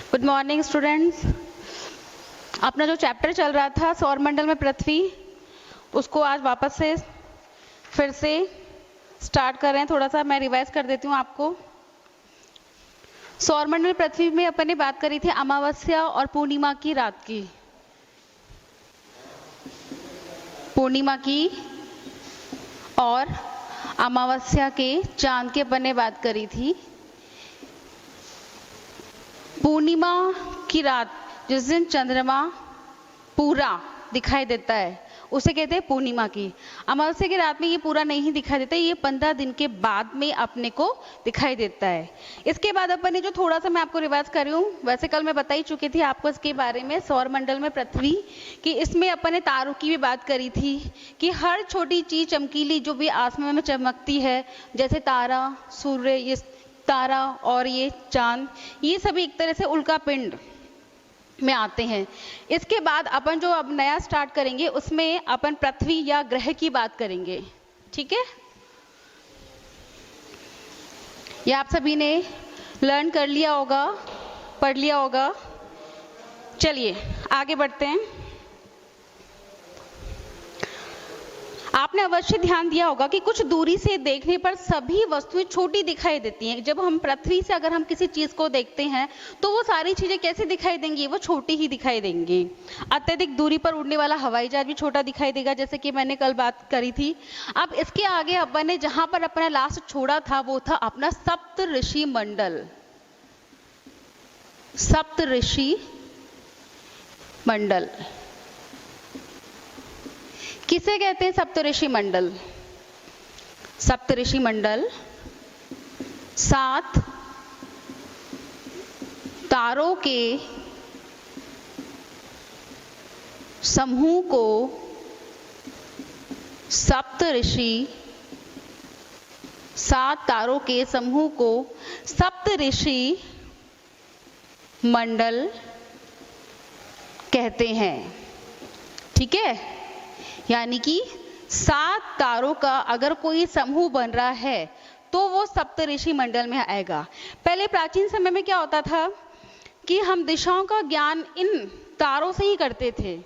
Good morning students. अपना जो chapter चल रहा था सौरमंडल में पृथ्वी, उसको आज वापस से फिर से स्टार्ट कर रहे हैं। थोड़ा सा मैं रिवाइज कर देती हूँ आपको। सौरमंडल पृथ्वी में अपन ने बात करी थी अमावस्या और पूर्णिमा की रात की। पूर्णिमा की और अमावस्या के चांद के अपन ने बात करी थी। पूर्णिमा की रात जिस दिन चंद्रमा पूरा दिखाई देता है उसे कहते हैं पूर्णिमा की। अमावस्या की रात में ये पूरा नहीं दिखाई देता, ये 15 दिन के बाद में अपने को दिखाई देता है। इसके बाद अपन ने जो थोड़ा सा मैं आपको रिवाइज कर रही हूँ, वैसे कल मैं बता ही चुकी थी आपको इसके बारे में सौरमंडल में पृथ्वी कि इसमें अपन ने तारों की भी बात करी थी कि हर छोटी चीज चमकीली जो भी आसमान में चमकती है, जैसे तारा, सूर्य, ये तारा और ये चांद, ये सभी एक तरह से उल्का पिंड में आते हैं। इसके बाद अपन जो अब नया स्टार्ट करेंगे उसमें अपन पृथ्वी या ग्रह की बात करेंगे। ठीक है, ये आप सभी ने लर्न कर लिया होगा, पढ़ लिया होगा। चलिए आगे बढ़ते हैं। आपने अवश्य ध्यान दिया होगा कि कुछ दूरी से देखने पर सभी वस्तुएं छोटी दिखाई देती हैं। जब हम पृथ्वी से अगर हम किसी चीज को देखते हैं तो वो सारी चीजें कैसे दिखाई देंगी? वो छोटी ही दिखाई देंगी। अत्यधिक दूरी पर उड़ने वाला हवाई जहाज भी छोटा दिखाई देगा, जैसे कि मैंने कल बात करी थी। अब इसके आगे अपन ने जहां पर अपना लास्ट छोड़ा था वो था अपना सप्तऋषि मंडल। सप्तऋषि मंडल किसे कहते हैं? सप्तऋषि मंडल। सप्तऋषि मंडल 7 तारों के समूह को सप्तऋषि, 7 तारों के समूह को सप्तऋषि मंडल कहते हैं। ठीक है, यानी कि 7 तारों का अगर कोई समूह बन रहा है तो वो सप्तऋषि मंडल में आएगा। पहले प्राचीन समय में क्या होता था कि हम दिशाओं का ज्ञान इन तारों से ही करते थे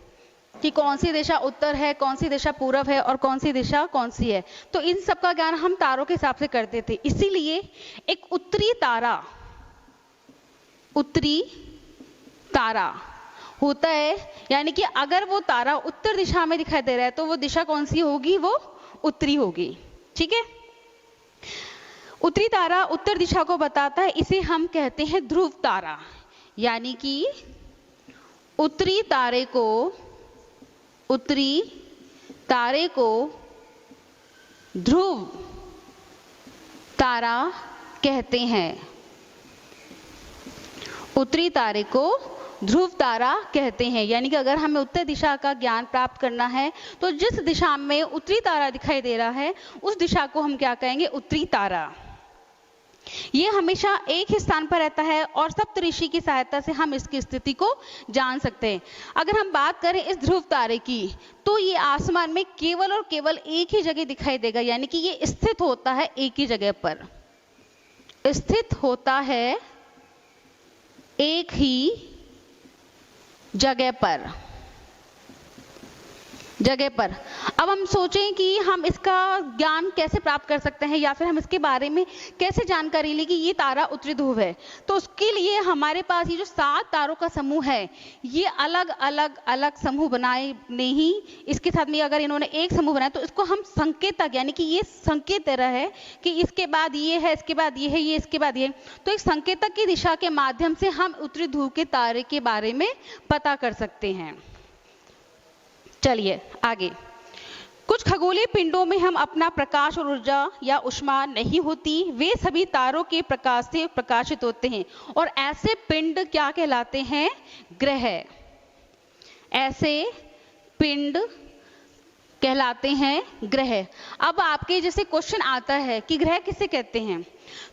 कि कौन सी दिशा उत्तर है, कौन सी दिशा पूरब है और कौन सी दिशा कौन सी है। तो इन सब का ज्ञान हम तारों के हिसाब से करते थे। इसीलिए एक उत्तरी तारा, उत्तरी तारा होता है, यानी कि अगर वो तारा उत्तर दिशा में दिखाई दे रहा है तो वो दिशा कौन सी होगी? वो उत्तरी होगी। ठीक है, उत्तरी तारा उत्तर दिशा को बताता है, इसे हम कहते हैं ध्रुव तारा। यानी कि उत्तरी तारे को, उत्तरी तारे को ध्रुव तारा कहते हैं। उत्तरी तारे को ध्रुव तारा कहते हैं। यानी कि अगर हमें उत्तर दिशा का ज्ञान प्राप्त करना है तो जिस दिशा में उत्तरी तारा दिखाई दे रहा है उस दिशा को हम क्या कहेंगे? उत्तरी तारा। ये हमेशा एक ही स्थान पर रहता है और सप्तऋषि की सहायता से हम इसकी स्थिति को जान सकते हैं। अगर हम बात करें इस ध्रुव तारे की तो ये आसमान में केवल और केवल एक ही जगह दिखाई देगा, यानी कि ये स्थित होता है एक ही जगह पर, स्थित होता है एक ही जगह पर। अब हम सोचें कि हम इसका ज्ञान कैसे प्राप्त कर सकते हैं या फिर हम इसके बारे में कैसे जानकारी लें कि ये तारा उत्तरी ध्रुव है। तो उसके लिए हमारे पास ये जो 7 तारों का समूह है, ये अलग अलग अलग समूह बनाए नहीं, इसके साथ में अगर इन्होंने एक समूह बनाया तो इसको हम संकेतक, यानी कि ये संकेत दे रहा है कि इसके बाद ये है, इसके बाद ये है, ये इसके बाद ये। तो एक संकेतक की दिशा के माध्यम से हम उत्तरी ध्रुव के तारे के बारे में पता कर सकते हैं। चलिए आगे। कुछ खगोलीय पिंडों में हम अपना प्रकाश और ऊर्जा या ऊष्मा नहीं होती, वे सभी तारों के प्रकाश से प्रकाशित होते हैं और ऐसे पिंड क्या कहलाते हैं? ग्रह। ऐसे पिंड कहलाते हैं ग्रह। अब आपके जैसे क्वेश्चन आता है कि ग्रह किसे कहते हैं,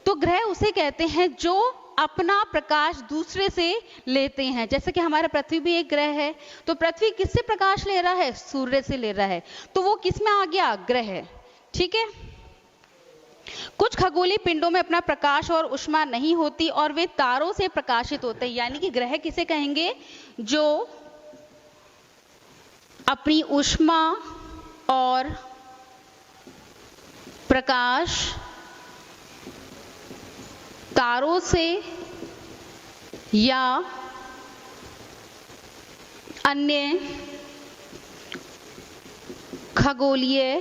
तो ग्रह उसे कहते हैं जो अपना प्रकाश दूसरे से लेते हैं। जैसे कि हमारा पृथ्वी भी एक ग्रह है, तो पृथ्वी किससे प्रकाश ले रहा है? सूर्य से ले रहा है, तो वो किस में आ गया? ग्रह। ठीक है, कुछ खगोलीय पिंडों में अपना प्रकाश और ऊष्मा नहीं होती और वे तारों से प्रकाशित होते हैं। यानी कि ग्रह किसे कहेंगे? जो अपनी ऊष्मा और प्रकाश तारों से या अन्य खगोलीय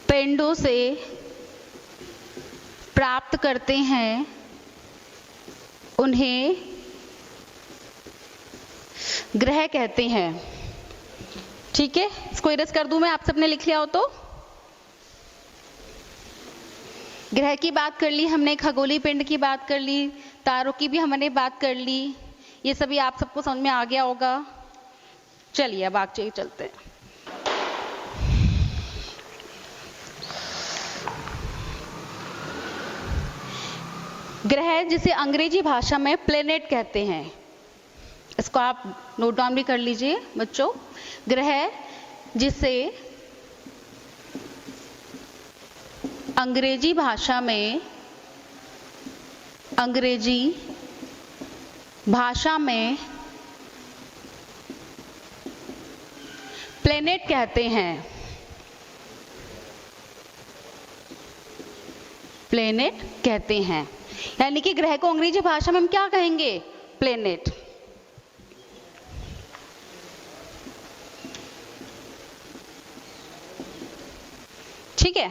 पिंडों से प्राप्त करते हैं, उन्हें ग्रह कहते हैं। ठीक है, इसको इरेज कर दूं मैं, आप सबने लिख लिया हो तो। ग्रह की बात कर ली हमने, खगोलीय पिंड की बात कर ली, तारों की भी हमने बात कर ली। ये सभी आप सबको समझ में आ गया होगा। चलिए अब आगे चलते हैं। ग्रह जिसे अंग्रेजी भाषा में प्लेनेट कहते हैं, इसको आप नोट डाउन भी कर लीजिए बच्चों। ग्रह जिसे अंग्रेजी भाषा में प्लेनेट कहते हैं, प्लेनेट कहते हैं। यानी कि ग्रह को अंग्रेजी भाषा में हम क्या कहेंगे? प्लेनेट। ठीक है,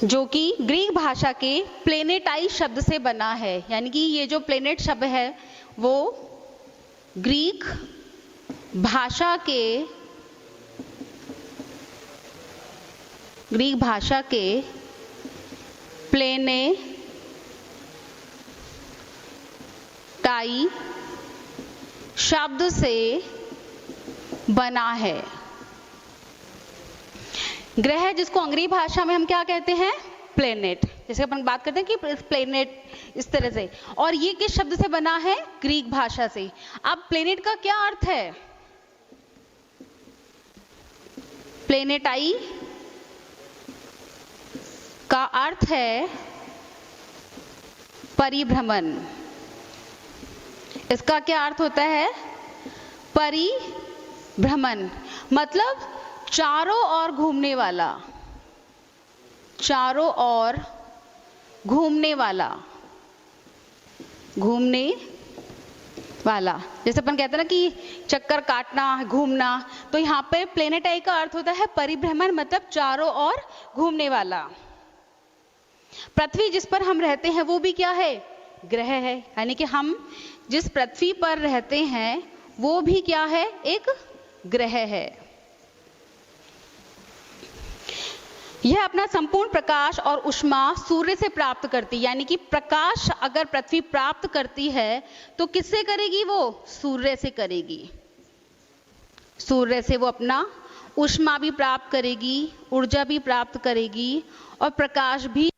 जो कि ग्रीक भाषा के प्लेनेटाई शब्द से बना है। यानी कि ये जो प्लेनेट शब्द है वो ग्रीक भाषा के प्लेनेटाई शब्द से बना है। ग्रह जिसको अंग्रेजी भाषा में हम क्या कहते हैं? प्लेनेट। जैसे अपन बात करते हैं कि प्लेनेट इस तरह से, और ये किस शब्द से बना है? ग्रीक भाषा से। अब प्लेनेट का क्या अर्थ है? प्लेनेटाई का अर्थ है परिभ्रमण। इसका क्या अर्थ होता है? परिभ्रमण। मतलब चारों ओर घूमने वाला, चारों ओर घूमने वाला, घूमने वाला। जैसे अपन कहते हैं ना कि चक्कर काटना, घूमना, तो यहाँ पे प्लेनेटाई का अर्थ होता है परिभ्रमण, मतलब चारों ओर घूमने वाला। पृथ्वी जिस पर हम रहते हैं वो भी क्या है? ग्रह है। यानी कि हम जिस पृथ्वी पर रहते हैं वो भी क्या है? एक ग्रह है। यह अपना संपूर्ण प्रकाश और ऊष्मा सूर्य से प्राप्त करती है। यानी कि प्रकाश अगर पृथ्वी प्राप्त करती है तो किससे करेगी? वो सूर्य से करेगी। सूर्य से वो अपना ऊष्मा भी प्राप्त करेगी, ऊर्जा भी प्राप्त करेगी और प्रकाश भी